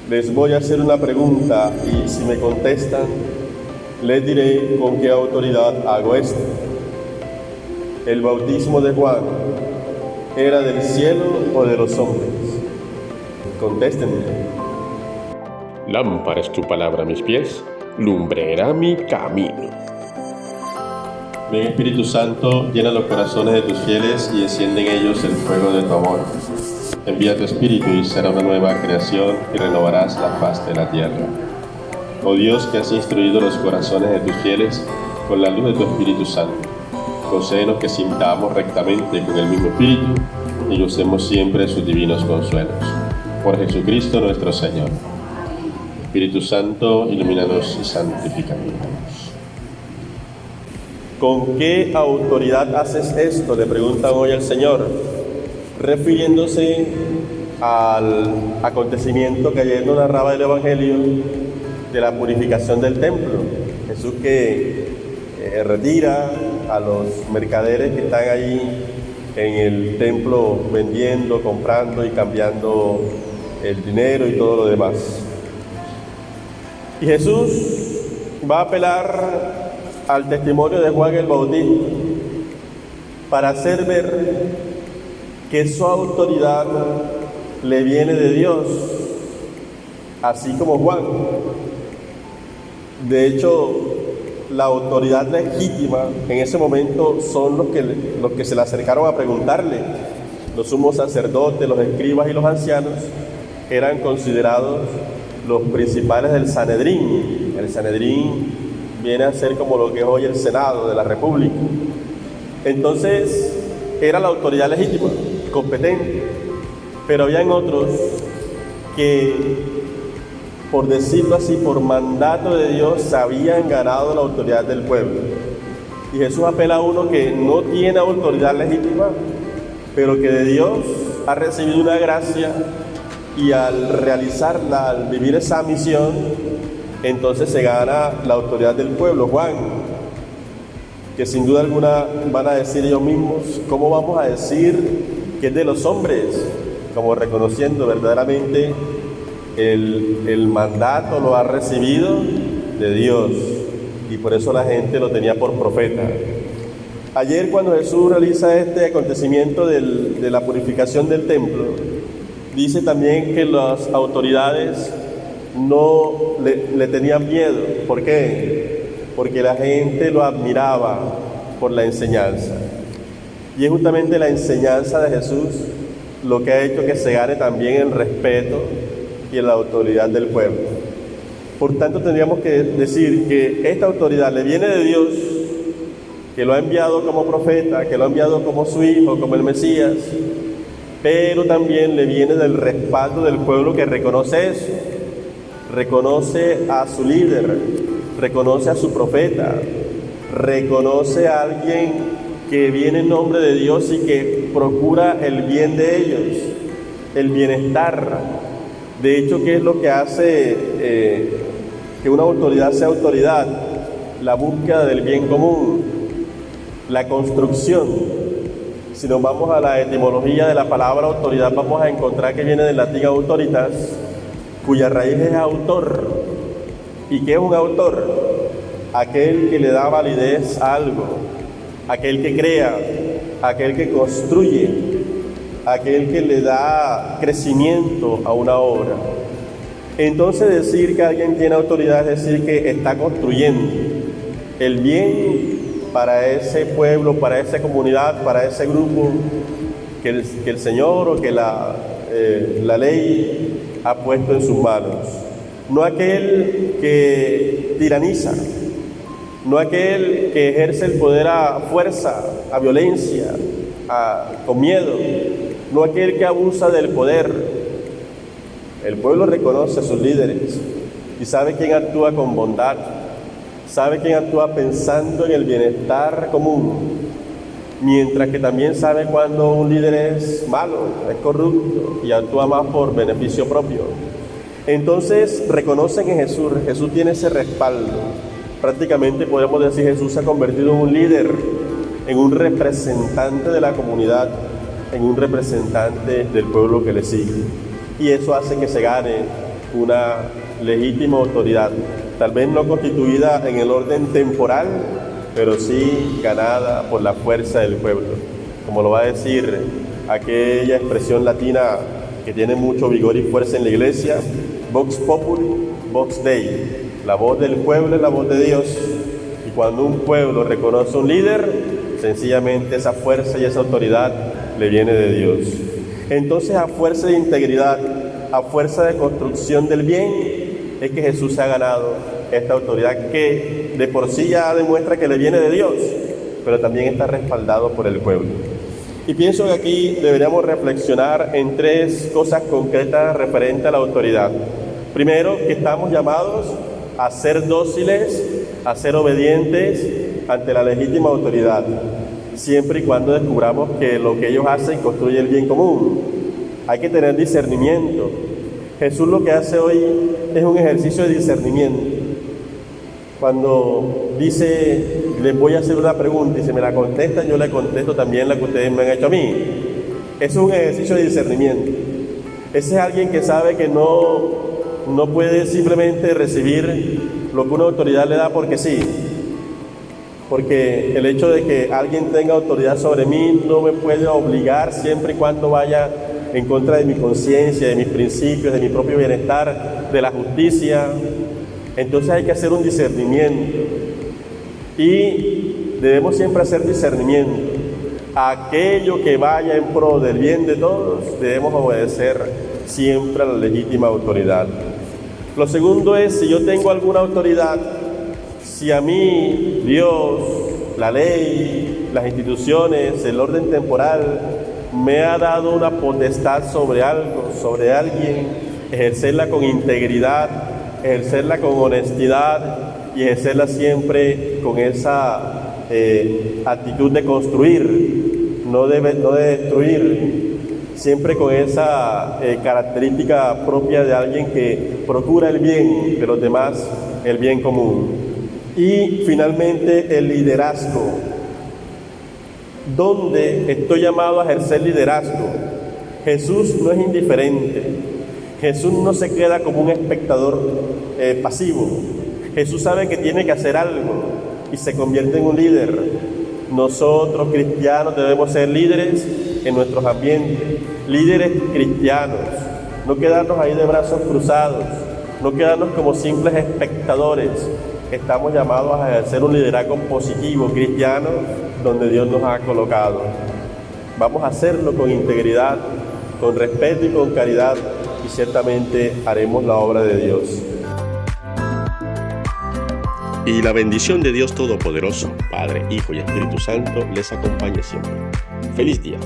Les voy a hacer una pregunta y si me contestan, les diré con qué autoridad hago esto. ¿El bautismo de Juan era del cielo o de los hombres? Contéstenme. Lámpara es tu palabra a mis pies, lumbrera mi camino. Ven, Espíritu Santo, llena los corazones de tus fieles y enciende en ellos el fuego de tu amor. Envía tu Espíritu y será una nueva creación y renovarás la faz de la tierra. Oh Dios, que has instruido los corazones de tus fieles con la luz de tu Espíritu Santo, concédenos que sintamos rectamente con el mismo Espíritu y gocemos siempre sus divinos consuelos. Por Jesucristo nuestro Señor. Espíritu Santo, ilumínanos y santifícanos. ¿Con qué autoridad haces esto?, le preguntan hoy al Señor, refiriéndose al acontecimiento que ayer nos narraba el Evangelio de la purificación del templo. Jesús que retira a los mercaderes que están ahí en el templo vendiendo, comprando y cambiando el dinero y todo lo demás. Y Jesús va a apelar al testimonio de Juan el Bautista para hacer ver que su autoridad le viene de Dios, así como Juan. De hecho, la autoridad legítima en ese momento son los que se le acercaron a preguntarle. Los sumos sacerdotes, los escribas y los ancianos eran considerados los principales del Sanedrín. El Sanedrín viene a ser como lo que es hoy el Senado de la República. Entonces, era la autoridad legítima, competente, pero habían otros que, por decirlo así, por mandato de Dios, habían ganado la autoridad del pueblo. Y Jesús apela a uno que no tiene autoridad legítima, pero que de Dios ha recibido una gracia y al realizarla, al vivir esa misión, entonces se gana la autoridad del pueblo. Juan, que sin duda alguna van a decir ellos mismos, ¿cómo vamos a decir que es de los hombres? Como reconociendo verdaderamente el mandato lo ha recibido de Dios, y por eso la gente lo tenía por profeta. Ayer, cuando Jesús realiza este acontecimiento de la purificación del templo, dice también que las autoridades no le tenían miedo. ¿Por qué? Porque la gente lo admiraba por la enseñanza. Y es justamente la enseñanza de Jesús lo que ha hecho que se gane también el respeto y la autoridad del pueblo. Por tanto, tendríamos que decir que esta autoridad le viene de Dios, que lo ha enviado como profeta, que lo ha enviado como su hijo, como el Mesías, pero también le viene del respaldo del pueblo que reconoce eso, reconoce a su líder, reconoce a su profeta, reconoce a alguien que viene en nombre de Dios y que procura el bien de ellos, el bienestar. De hecho, ¿qué es lo que hace que una autoridad sea autoridad? La búsqueda del bien común, la construcción. Si nos vamos a la etimología de la palabra autoridad, vamos a encontrar que viene del latín autoritas, cuya raíz es autor. ¿Y qué es un autor? Aquel que le da validez a algo, aquel que crea, aquel que construye, aquel que le da crecimiento a una obra. Entonces, decir que alguien tiene autoridad es decir que está construyendo el bien para ese pueblo, para esa comunidad, para ese grupo que el Señor o que la ley ha puesto en sus manos. No aquel que tiraniza, no aquel que ejerce el poder a fuerza, a violencia, con miedo, no aquel que abusa del poder. El pueblo reconoce a sus líderes y sabe quién actúa con bondad, sabe quién actúa pensando en el bienestar común, mientras que también sabe cuando un líder es malo, es corrupto y actúa más por beneficio propio. Entonces reconocen en Jesús, Jesús tiene ese respaldo. Prácticamente podemos decir Jesús se ha convertido en un líder, en un representante de la comunidad, en un representante del pueblo que le sigue. Y eso hace que se gane una legítima autoridad, tal vez no constituida en el orden temporal, pero sí ganada por la fuerza del pueblo. Como lo va a decir aquella expresión latina que tiene mucho vigor y fuerza en la iglesia, Vox Populi, Vox Dei, la voz del pueblo es la voz de Dios. Y cuando un pueblo reconoce un líder, sencillamente esa fuerza y esa autoridad le viene de Dios. Entonces, a fuerza de integridad, a fuerza de construcción del bien, es que Jesús se ha ganado esta autoridad que de por sí ya demuestra que le viene de Dios, pero también está respaldado por el pueblo. Y pienso que aquí deberíamos reflexionar en tres cosas concretas referentes a la autoridad. Primero, que estamos llamados a ser dóciles, a ser obedientes ante la legítima autoridad, siempre y cuando descubramos que lo que ellos hacen construye el bien común. Hay que tener discernimiento. Jesús lo que hace hoy es un ejercicio de discernimiento. Cuando dice, les voy a hacer una pregunta y si me la contestan, yo le contesto también la que ustedes me han hecho a mí. Eso es un ejercicio de discernimiento. Ese es alguien que sabe que no puede simplemente recibir lo que una autoridad le da porque sí. Porque el hecho de que alguien tenga autoridad sobre mí no me puede obligar siempre y cuando vaya en contra de mi conciencia, de mis principios, de mi propio bienestar, de la justicia. Entonces hay que hacer un discernimiento. Y debemos siempre hacer discernimiento. Aquello que vaya en pro del bien de todos, debemos obedecer siempre a la legítima autoridad. Lo segundo es, si yo tengo alguna autoridad, si a mí Dios, la ley, las instituciones, el orden temporal, me ha dado una potestad sobre algo, sobre alguien, ejercerla con integridad, ejercerla con honestidad y ejercerla siempre con esa actitud de construir, no de destruir, siempre con esa característica propia de alguien que procura el bien de los demás, el bien común. Y finalmente el liderazgo. ¿Dónde estoy llamado a ejercer liderazgo? Jesús no es indiferente. Jesús no se queda como un espectador pasivo. Jesús sabe que tiene que hacer algo y se convierte en un líder. Nosotros cristianos debemos ser líderes en nuestros ambientes, líderes cristianos, no quedarnos ahí de brazos cruzados, no quedarnos como simples espectadores. Estamos llamados a ejercer un liderazgo positivo cristiano donde Dios nos ha colocado. Vamos a hacerlo con integridad, con respeto y con caridad, y ciertamente haremos la obra de Dios. Y la bendición de Dios Todopoderoso, Padre, Hijo y Espíritu Santo, les acompañe siempre. ¡Feliz día!